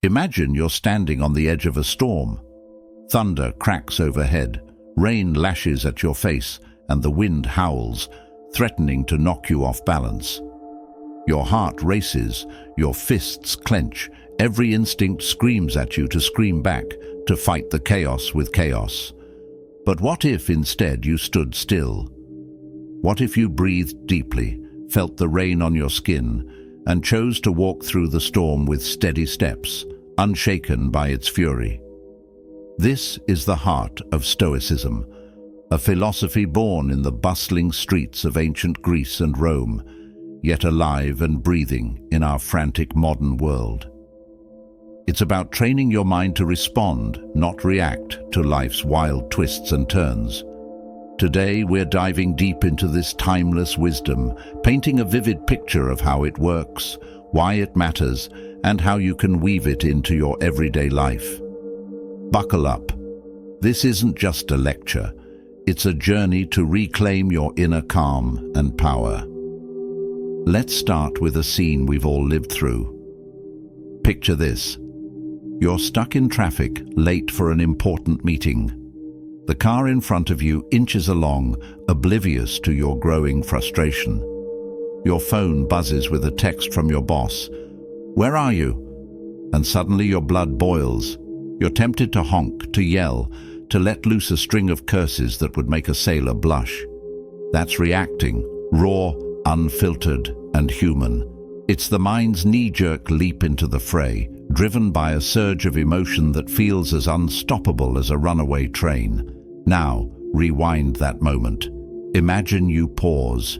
Imagine you're standing on the edge of a storm. Thunder cracks overhead, rain lashes at your face, and the wind howls, threatening to knock you off balance. Your heart races, your fists clench, every instinct screams at you to scream back, to fight the chaos with chaos. But what if instead you stood still? What if you breathed deeply, felt the rain on your skin, and chose to walk through the storm with steady steps, unshaken by its fury? This is the heart of Stoicism, a philosophy born in the bustling streets of ancient Greece and Rome, yet alive and breathing in our frantic modern world. It's about training your mind to respond, not react, to life's wild twists and turns. Today, we're diving deep into this timeless wisdom, painting a vivid picture of how it works, why it matters, and how you can weave it into your everyday life. Buckle up. This isn't just a lecture. It's a journey to reclaim your inner calm and power. Let's start with a scene we've all lived through. Picture this. You're stuck in traffic, late for an important meeting. The car in front of you inches along, oblivious to your growing frustration. Your phone buzzes with a text from your boss. "Where are you?" And suddenly your blood boils. You're tempted to honk, to yell, to let loose a string of curses that would make a sailor blush. That's reacting, raw, unfiltered, and human. It's the mind's knee-jerk leap into the fray, driven by a surge of emotion that feels as unstoppable as a runaway train. Now, rewind that moment. Imagine you pause.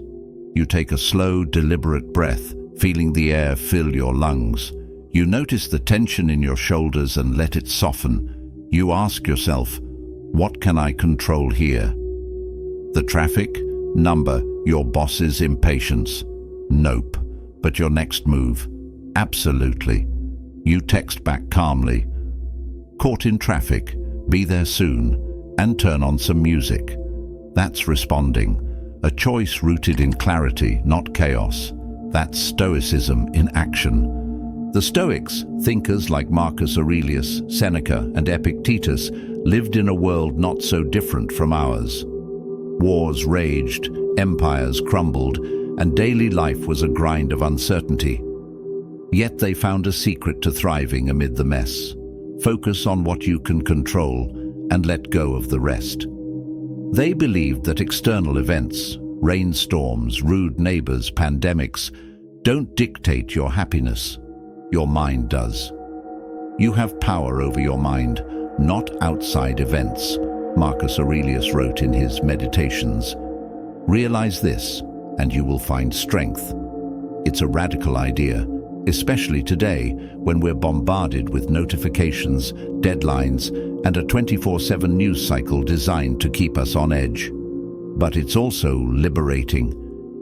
You take a slow, deliberate breath, feeling the air fill your lungs. You notice the tension in your shoulders and let it soften. You ask yourself, what can I control here? The traffic? Number? Your boss's impatience? Nope. But your next move? Absolutely. You text back calmly. Caught in traffic, be there soon, and turn on some music. That's responding. A choice rooted in clarity, not chaos. That's Stoicism in action. The Stoics, thinkers like Marcus Aurelius, Seneca, and Epictetus, lived in a world not so different from ours. Wars raged, empires crumbled, and daily life was a grind of uncertainty. Yet they found a secret to thriving amid the mess. Focus on what you can control and let go of the rest. They believed that external events, rainstorms, rude neighbors, pandemics, don't dictate your happiness. Your mind does. You have power over your mind, not outside events, Marcus Aurelius wrote in his Meditations. Realize this, and you will find strength. It's a radical idea, especially today when we're bombarded with notifications, deadlines, and a 24/7 news cycle designed to keep us on edge. But it's also liberating.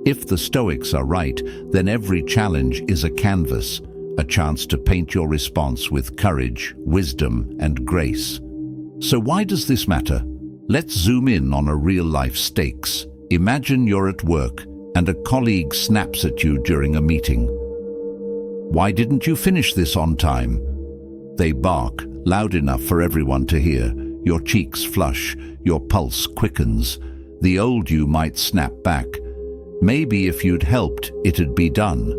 If the Stoics are right, then every challenge is a canvas, a chance to paint your response with courage, wisdom, and grace. So why does this matter? Let's zoom in on a real-life stakes. Imagine you're at work and a colleague snaps at you during a meeting. "Why didn't you finish this on time?" They bark, loud enough for everyone to hear. Your cheeks flush, your pulse quickens. The old you might snap back. Maybe if you'd helped, it'd be done.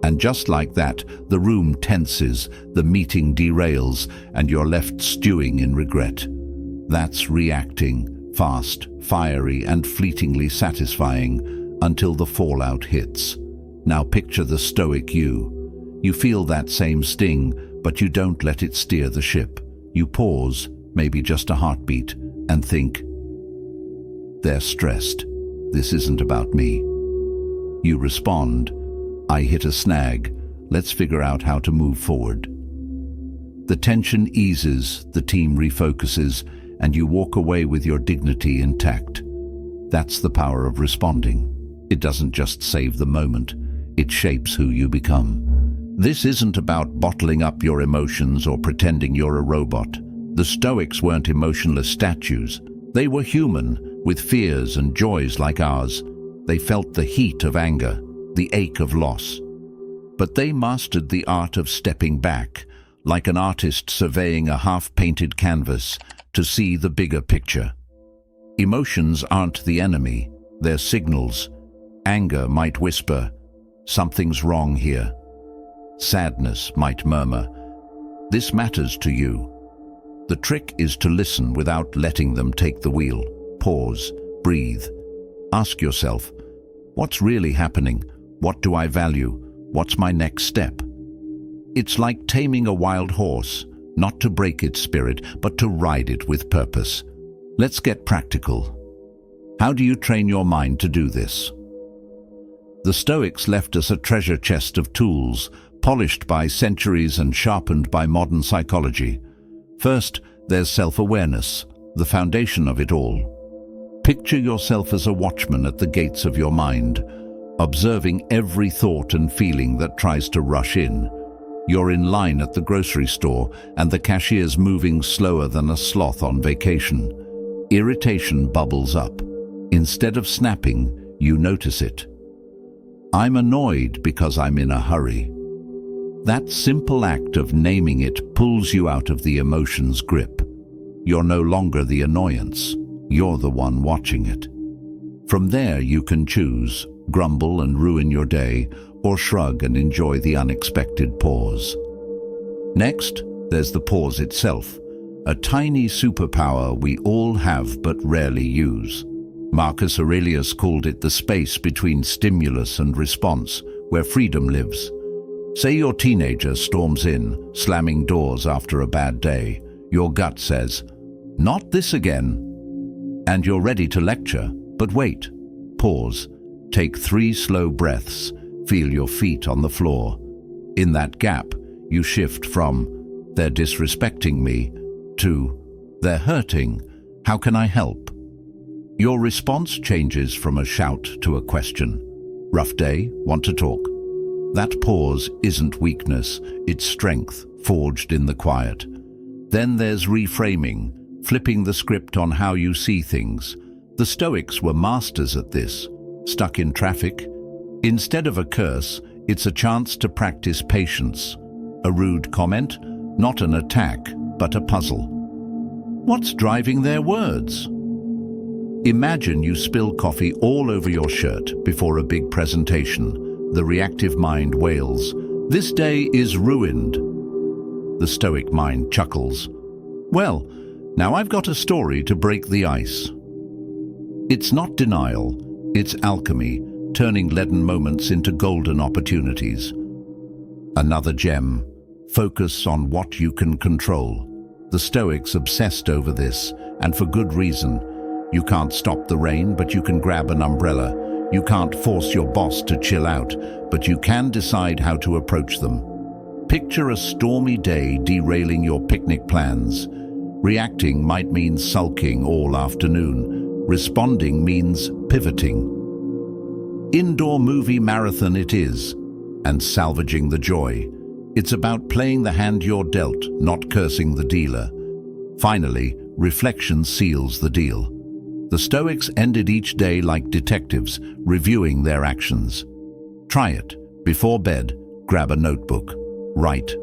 And just like that, the room tenses, the meeting derails, and you're left stewing in regret. That's reacting, fast, fiery, and fleetingly satisfying, until the fallout hits. Now picture the Stoic you. You feel that same sting, but you don't let it steer the ship. You pause, maybe just a heartbeat, and think, they're stressed. This isn't about me. You respond, I hit a snag. Let's figure out how to move forward. The tension eases, the team refocuses, and you walk away with your dignity intact. That's the power of responding. It doesn't just save the moment, it shapes who you become. This isn't about bottling up your emotions or pretending you're a robot. The Stoics weren't emotionless statues. They were human, with fears and joys like ours. They felt the heat of anger, the ache of loss. But they mastered the art of stepping back, like an artist surveying a half-painted canvas to see the bigger picture. Emotions aren't the enemy, they're signals. Anger might whisper, "Something's wrong here." Sadness might murmur, "This matters to you." The trick is to listen without letting them take the wheel. Pause, breathe. Ask yourself, what's really happening? What do I value? What's my next step? It's like taming a wild horse, not to break its spirit, but to ride it with purpose. Let's get practical. How do you train your mind to do this? The Stoics left us a treasure chest of tools, polished by centuries and sharpened by modern psychology. First, there's self-awareness, the foundation of it all. Picture yourself as a watchman at the gates of your mind, observing every thought and feeling that tries to rush in. You're in line at the grocery store, and the cashier's moving slower than a sloth on vacation. Irritation bubbles up. Instead of snapping, you notice it. I'm annoyed because I'm in a hurry. That simple act of naming it pulls you out of the emotion's grip. You're no longer the annoyance. You're the one watching it. From there you can choose, grumble and ruin your day, or shrug and enjoy the unexpected pause. Next, there's the pause itself, a tiny superpower we all have but rarely use. Marcus Aurelius called it the space between stimulus and response, where freedom lives. Say your teenager storms in, slamming doors after a bad day. Your gut says, "Not this again." And you're ready to lecture, but wait. Pause. Take 3 slow breaths. Feel your feet on the floor. In that gap, you shift from, "They're disrespecting me," to, "They're hurting. How can I help?" Your response changes from a shout to a question. "Rough day? Want to talk?" That pause isn't weakness, it's strength forged in the quiet. Then there's reframing, flipping the script on how you see things. The Stoics were masters at this. Stuck in traffic? Instead of a curse, it's a chance to practice patience. A rude comment? Not an attack, but a puzzle. What's driving their words? Imagine you spill coffee all over your shirt before a big presentation. The reactive mind wails, "This day is ruined." The Stoic mind chuckles, "Well, now I've got a story to break the ice." It's not denial, it's alchemy, turning leaden moments into golden opportunities. Another gem, focus on what you can control. The Stoics obsessed over this, and for good reason. You can't stop the rain, but you can grab an umbrella. You can't force your boss to chill out, but you can decide how to approach them. Picture a stormy day derailing your picnic plans. Reacting might mean sulking all afternoon. Responding means pivoting. Indoor movie marathon it is, and salvaging the joy. It's about playing the hand you're dealt, not cursing the dealer. Finally, reflection seals the deal. The Stoics ended each day like detectives, reviewing their actions. Try it. Before bed, grab a notebook. Write.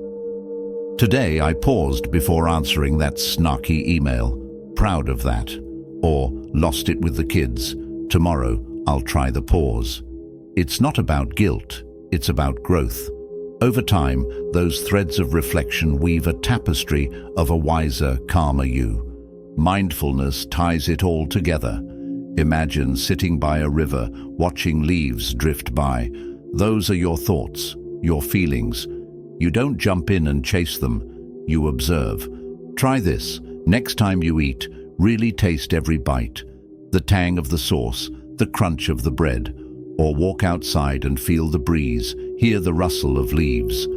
Today I paused before answering that snarky email. Proud of that. Or lost it with the kids. Tomorrow I'll try the pause. It's not about guilt, it's about growth. Over time, those threads of reflection weave a tapestry of a wiser, calmer you. Mindfulness ties it all together. Imagine sitting by a river, watching leaves drift by. Those are your thoughts, your feelings. You don't jump in and chase them, you observe. Try this. Next time you eat, really taste every bite. The tang of the sauce, the crunch of the bread. Or walk outside and feel the breeze, hear the rustle of leaves.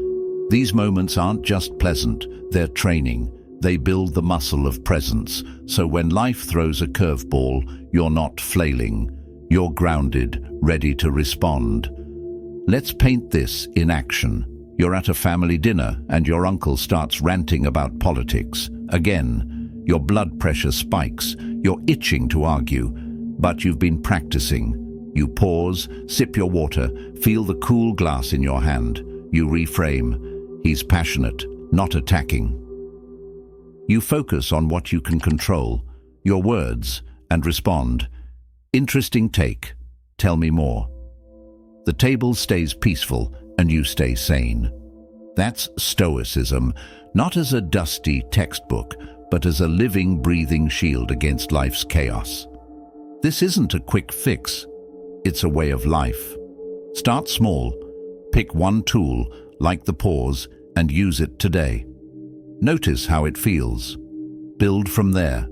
These moments aren't just pleasant, they're training. They build the muscle of presence, so when life throws a curveball, you're not flailing. You're grounded, ready to respond. Let's paint this in action. You're at a family dinner and your uncle starts ranting about politics. Again, your blood pressure spikes. You're itching to argue, but you've been practicing. You pause, sip your water, feel the cool glass in your hand. You reframe. He's passionate. not attacking. You focus on what you can control, your words, and respond. Interesting take. Tell me more. The table stays peaceful and you stay sane. That's Stoicism, not as a dusty textbook, but as a living, breathing shield against life's chaos. This isn't a quick fix. It's a way of life. Start small. Pick one tool, like the pause, and use it today. Notice how it feels. Build from there.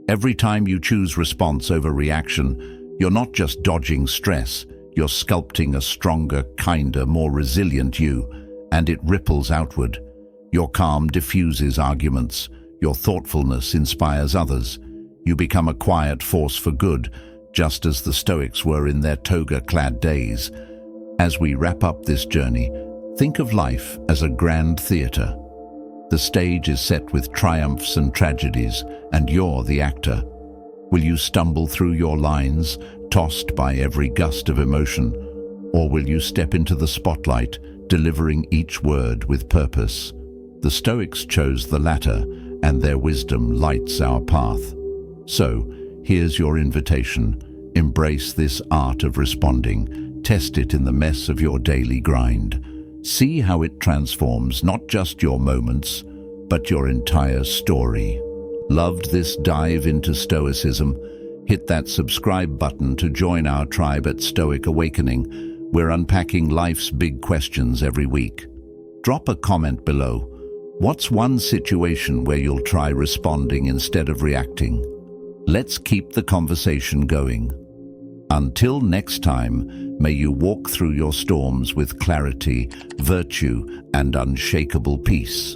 Every time you choose response over reaction, you're not just dodging stress, you're sculpting a stronger, kinder, more resilient you, and it ripples outward. Your calm diffuses arguments. Your thoughtfulness inspires others. You become a quiet force for good, just as the Stoics were in their toga-clad days. As we wrap up this journey, think of life as a grand theatre. The stage is set with triumphs and tragedies, and you're the actor. Will you stumble through your lines, tossed by every gust of emotion, or will you step into the spotlight, delivering each word with purpose? The Stoics chose the latter, and their wisdom lights our path. So, here's your invitation. Embrace this art of responding. Test it in the mess of your daily grind. See how it transforms not just your moments, but your entire story. Loved this dive into Stoicism? Hit that subscribe button to join our tribe at Stoic Awakening. We're unpacking life's big questions every week. Drop a comment below. What's one situation where you'll try responding instead of reacting? Let's keep the conversation going. Until next time, may you walk through your storms with clarity, virtue, and unshakable peace.